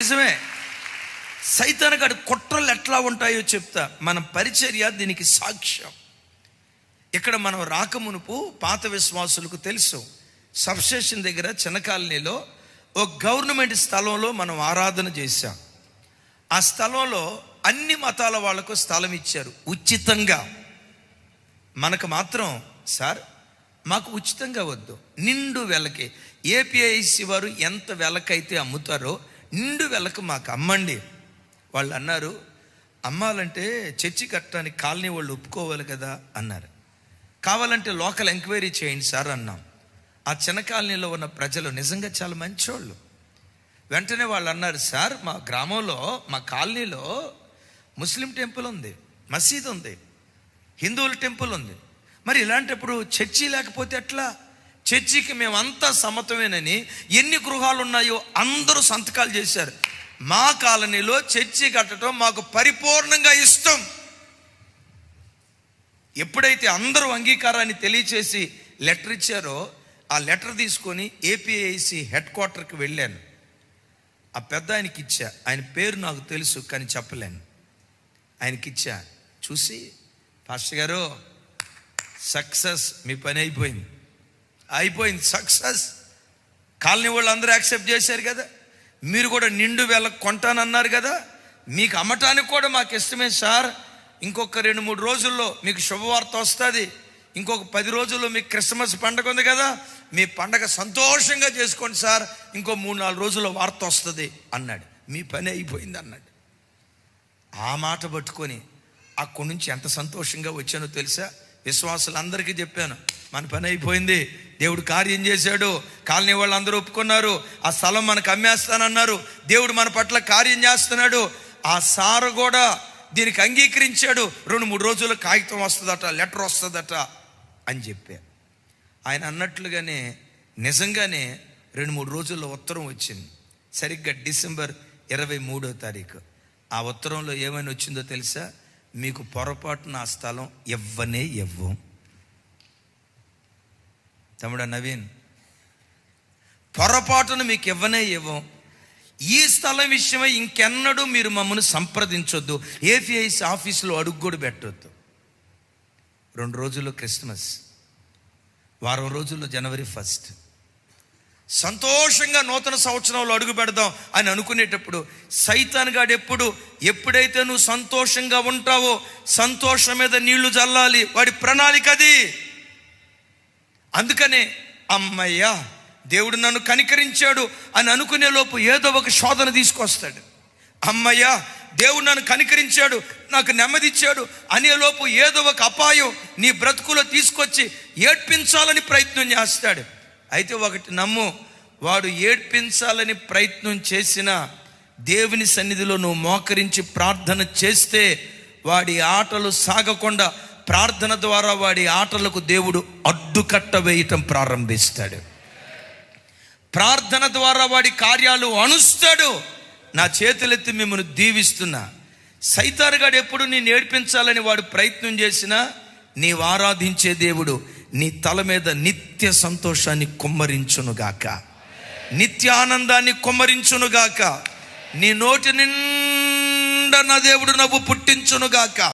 నిజమే. సైతానుగాడి కుట్రలు ఎట్లా ఉంటాయో చెప్తా. మన పరిచర్య దీనికి సాక్ష్యం. ఇక్కడ మనం రాకమునుపు పాత విశ్వాసులకు తెలుసు, సబ్స్టేషన్ దగ్గర చిన్న కాలనీలో ఒక గవర్నమెంట్ స్థలంలో మనం ఆరాధన చేశాం. ఆ స్థలంలో అన్ని మతాల వాళ్లకు స్థలం ఇచ్చారు ఉచితంగా. మనకు మాత్రం సార్ మాకు ఉచితంగా వద్దు, నిండు వెలకి ఏపీఐసి వారు ఎంత వెలకైతే అమ్ముతారో నిండు వెలకు మాకు అమ్మండి. వాళ్ళు అన్నారు, అమ్మాలంటే చర్చి కట్టడానికి కాలనీ వాళ్ళు ఒప్పుకోవాలి కదా అన్నారు. కావాలంటే లోకల్ ఎంక్వైరీ చేయండి సార్ అన్నాం. ఆ చిన్న కాలనీలో ఉన్న ప్రజలు నిజంగా చాలా మంచోళ్ళు. వెంటనే వాళ్ళు అన్నారు, సార్ మా గ్రామంలో మా కాలనీలో ముస్లిం టెంపుల్ ఉంది, మసీద్ ఉంది, హిందువుల టెంపుల్ ఉంది, మరి ఇలాంటప్పుడు చర్చి లేకపోతే ఎట్లా? చర్చికి మేమంతా సమ్మతమేనని ఎన్ని గృహాలు ఉన్నాయో అందరూ సంతకాలు చేశారు. మా కాలనీలో చర్చి కట్టడం మాకు పరిపూర్ణంగా ఇష్టం. ఎప్పుడైతే అందరూ అంగీకారాన్ని తెలియచేసి లెటర్ ఇచ్చారో ఆ లెటర్ తీసుకొని ఏపీఐసి హెడ్ క్వార్టర్కి వెళ్ళాను. ఆ పెద్ద ఆయనకి ఇచ్చా. ఆయన పేరు నాకు తెలుసు కానీ చెప్పలేను. ఆయనకిచ్చా. చూసి, పాస్టర్ గారు సక్సెస్, మీ పని అయిపోయింది సక్సెస్. కాలనీ వాళ్ళు అందరూ యాక్సెప్ట్ చేశారు కదా, మీరు కూడా నిండు వేళ కొంటానన్నారు కదా, మీకు అమ్మటానికి కూడా మాకు ఇష్టమే సార్. ఇంకొక 2-3 రోజుల్లో మీకు శుభవార్త వస్తుంది, ఇంకొక 10 రోజుల్లో మీకు క్రిస్మస్ పండగ ఉంది కదా, మీ పండగ సంతోషంగా చేసుకోండి సార్, ఇంకో 3-4 రోజుల్లో వార్త వస్తుంది అన్నాడు. మీ పని అయిపోయింది అన్నాడు. ఆ మాట పట్టుకొని అక్కడి నుంచి ఎంత సంతోషంగా వచ్చానో తెలుసా? విశ్వాసులందరికీ చెప్పాను, మన పని అయిపోయింది, దేవుడు కార్యం చేశాడు, కాలనీ వాళ్ళు అందరూ ఒప్పుకున్నారు, ఆ స్థలం మనకు అమ్మేస్తానన్నారు, దేవుడు మన పట్ల కార్యం చేస్తున్నాడు, ఆ సార్ కూడా దీనికి అంగీకరించాడు, 2-3 రోజుల్లో కాగితం వస్తుందట, లెటర్ వస్తుందట అని చెప్పారు. ఆయన అన్నట్లుగానే నిజంగానే 2-3 రోజుల్లో ఉత్తరం వచ్చింది. సరిగ్గా డిసెంబర్ 23వ తారీఖు. ఆ ఉత్తరంలో ఏమైనా వచ్చిందో తెలుసా? మీకు పొరపాటున ఆ స్థలం ఇవ్వం. తమ్ముడా నవీన్, పొరపాటున మీకు ఇవ్వం. ఈ స్థలం విషయమై ఇంకెన్నడూ మీరు మమ్మల్ని సంప్రదించొద్దు, ఏపీఐసి ఆఫీసులో అడుగు కూడా పెట్టొద్దు. 2 రోజుల్లో క్రిస్మస్, వారం రోజుల్లో జనవరి 1. సంతోషంగా నూతన సంవత్సరంలో అడుగు పెడదాం అని అనుకునేటప్పుడు సైతానుగాడు ఎప్పుడైతే నువ్వు సంతోషంగా ఉంటావో సంతోషం మీద నీళ్లు చల్లాలి, వాడి ప్రణాళిక అది. అందుకనే అమ్మయ్యా దేవుడు నన్ను కనికరించాడు అని అనుకునే లోపు ఏదో ఒక శోధన తీసుకొస్తాడు. అమ్మయ్యా దేవుడు నన్ను కనికరించాడు, నాకు నెమ్మది ఇచ్చాడు అనే లోపు ఏదో ఒక అపాయం నీ బ్రతుకులో తీసుకొచ్చి ఏడ్పించాలని ప్రయత్నం చేస్తాడు. అయితే ఒకటి నమ్ము, వాడు ఏడ్పించాలని ప్రయత్నం చేసిన దేవుని సన్నిధిలో నువ్వు మోకరించి ప్రార్థన చేస్తే వాడి ఆటలు సాగకుండా ప్రార్థన ద్వారా వాడి ఆటలకు దేవుడు అడ్డుకట్ట వేయటం ప్రారంభిస్తాడు. ప్రార్థన ద్వారా వాడి కార్యాలు అణుస్తాడు. నా చేతులెత్తి మిమ్మల్ని దీవిస్తున్నా. సైతానుగాడు ఎప్పుడు నేను ఏడ్పించాలని వాడు ప్రయత్నం చేసినా నీవు ఆరాధించే దేవుడు నీ తల మీద నిత్య సంతోషాన్ని కుమ్మరించునుగాక, నిత్య ఆనందాన్ని కుమ్మరించునుగాక, నీ నోటి నిండా నా దేవుడు నవ్వు పుట్టించునుగాక.